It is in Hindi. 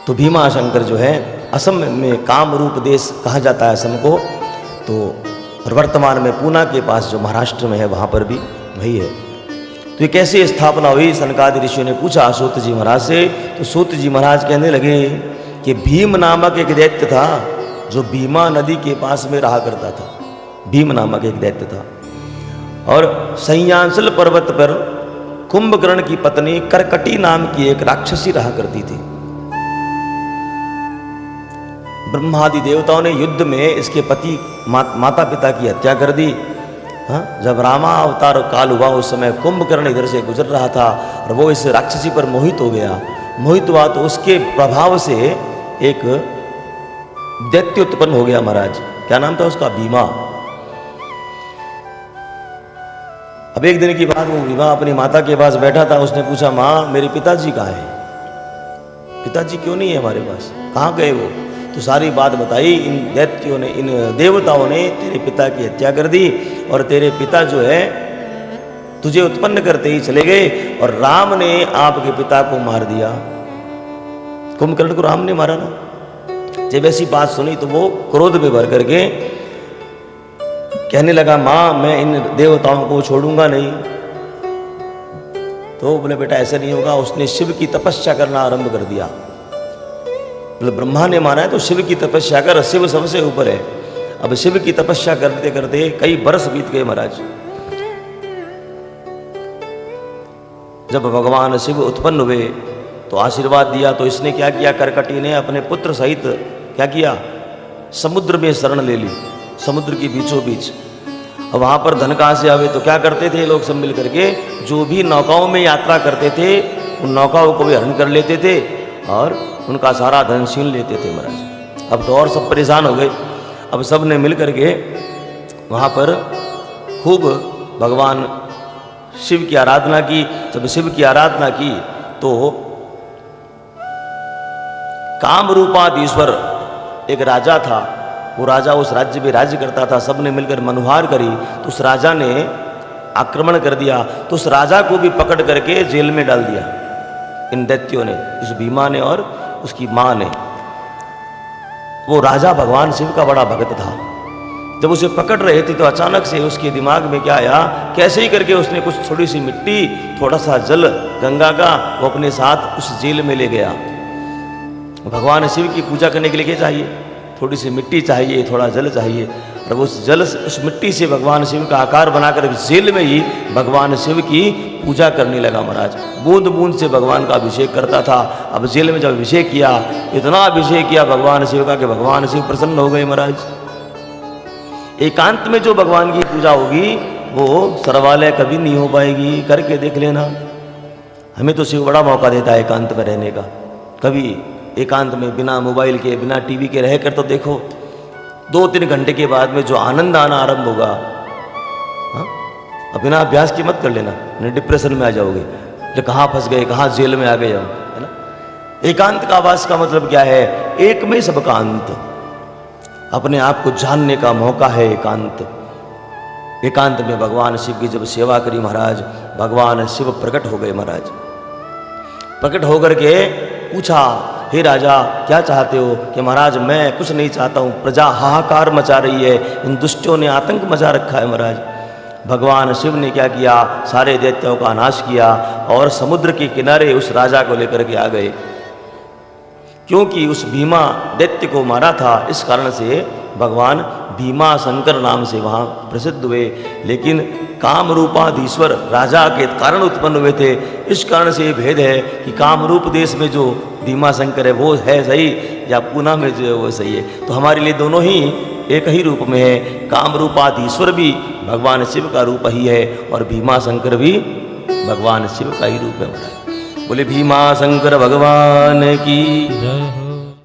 तो भीमा शंकर जो है असम में काम रूप देश कहा जाता है असम को, तो वर्तमान में पूना के पास जो महाराष्ट्र में है वहाँ पर भी वही है। तो ये कैसे स्थापना हुई, सनकादि ऋषियों ने पूछा सूत जी महाराज से। तो सूत जी महाराज कहने लगे कि भीम नामक एक दैत्य था जो भीमा नदी के पास में रहा करता था। भीम नामक एक दैत्य था और संयांचल पर्वत पर कुंभकर्ण की पत्नी करकटी नाम की एक राक्षसी रहा करती थी। ब्रह्मादि देवताओं ने युद्ध में इसके पति माता पिता की हत्या कर दी। हाँ, जब रामा अवतार काल हुआ उस समय कुंभकर्ण इधर से गुजर रहा था और वो इस राक्षसी पर मोहित हो गया। मोहित हुआ तो उसके प्रभाव से एक दैत्य उत्पन्न हो गया महाराज। क्या नाम था उसका? भीमा। अब एक दिन की बात, वो भीमा अपनी माता के पास बैठा था। उसने पूछा, माँ मेरे पिताजी कहाँ हैं? पिताजी क्यों नहीं है हमारे पास, कहाँ गए वो? तो सारी बात बताई। इन दैत्यों ने, इन देवताओं ने तेरे पिता की हत्या कर दी और तेरे पिता जो है तुझे उत्पन्न करते ही चले गए और राम ने आपके पिता को मार दिया। कुंभकर्ण को राम ने मारा ना। जब ऐसी बात सुनी तो वो क्रोध में भर करके कहने लगा, माँ मैं इन देवताओं को छोड़ूंगा नहीं। तो बोले बेटा ऐसा नहीं होगा। उसने शिव की तपस्या करना आरंभ कर दिया। मतलब ब्रह्मा ने माना है तो शिव की तपस्या कर, शिव सबसे ऊपर है। अब शिव की तपस्या करते करते कई बरस बीत गए महाराज। जब भगवान शिव उत्पन्न हुए तो आशीर्वाद दिया। तो इसने क्या किया, करकटी ने अपने पुत्र सहित क्या किया, समुद्र में शरण ले ली, समुद्र के बीचों बीच। अब वहां पर धन कहाँ से आवे, तो क्या करते थे लोग सब मिल करके, जो भी नौकाओं में यात्रा करते थे उन नौकाओं को भी हरण कर लेते थे और उनका सारा धन छीन लेते थे महाराज। अब तो और सब परेशान हो गए। अब सब ने मिल करके वहाँ पर खूब भगवान शिव की आराधना की। जब शिव की आराधना की तो कामरूपाधीश्वर एक राजा था। वो राजा उस राज्य में राज्य करता था। सब ने मिलकर मनुहार करी तो उस राजा ने आक्रमण कर दिया। तो उस राजा को भी पकड़ करके जेल में डाल दिया इन दैत्यों ने, इस भीमा ने और उसकी माँ ने। वो राजा भगवान शिव का बड़ा भक्त था। जब उसे पकड़ रहे थे तो अचानक से उसके दिमाग में क्या आया, कैसे ही करके उसने कुछ थोड़ी सी मिट्टी, थोड़ा सा जल गंगा का वो अपने साथ उस जेल में ले गया। भगवान शिव की पूजा करने के लिए क्या चाहिए, थोड़ी सी मिट्टी चाहिए, थोड़ा जल चाहिए। और उस जल, उस मिट्टी से भगवान शिव का आकार बनाकर जेल में ही भगवान शिव की पूजा करने लगा महाराज। बूंद बूंद से भगवान का अभिषेक करता था। अब जेल में जब अभिषेक किया, इतना अभिषेक किया भगवान शिव का कि भगवान शिव प्रसन्न हो गए महाराज। एकांत में जो भगवान की पूजा होगी वो सर्वालय कभी नहीं हो पाएगी, करके देख लेना। हमें तो शिव बड़ा मौका देता है एकांत में रहने का। कभी एकांत में बिना मोबाइल के, बिना टीवी के रह कर तो देखो, 2-3 घंटे के बाद में जो आनंद आना आरंभ होगा, हाँ? अब बिना अभ्यास की मत कर लेना, नहीं डिप्रेशन में आ जाओगे, तो कहाँ फंस गए, कहाँ जेल में आ गए हम, है ना। एकांत का आवास का मतलब क्या है, एक में सबका अंत, अपने आप को जानने का मौका है एकांत। एकांत में भगवान शिव की जब सेवा करी महाराज, भगवान शिव प्रकट हो गए महाराज। प्रकट होकर के पूछा, हे राजा क्या चाहते हो? कि महाराज मैं कुछ नहीं चाहता हूँ, प्रजा हाहाकार मचा रही है, इन दुष्टों ने आतंक मचा रखा है महाराज। भगवान शिव ने क्या किया, सारे दैत्यों का नाश किया और समुद्र के किनारे उस राजा को लेकर के आ गए। क्योंकि उस भीमा दैत्य को मारा था, इस कारण से भगवान भीमा शंकर नाम से वहाँ प्रसिद्ध हुए। लेकिन कामरूपाधीश्वर राजा के कारण उत्पन्न हुए थे। इस कारण से ये भेद है कि कामरूप देश में जो भीमा शंकर है वो है सही, या पूना में जो है वो सही है। तो हमारे लिए दोनों ही एक ही रूप में है। कामरूपाधीश्वर भी भगवान शिव का रूप ही है और भीमा शंकर भी भगवान शिव का ही रूप है। बोले भीमा शंकर भगवान की जय हो।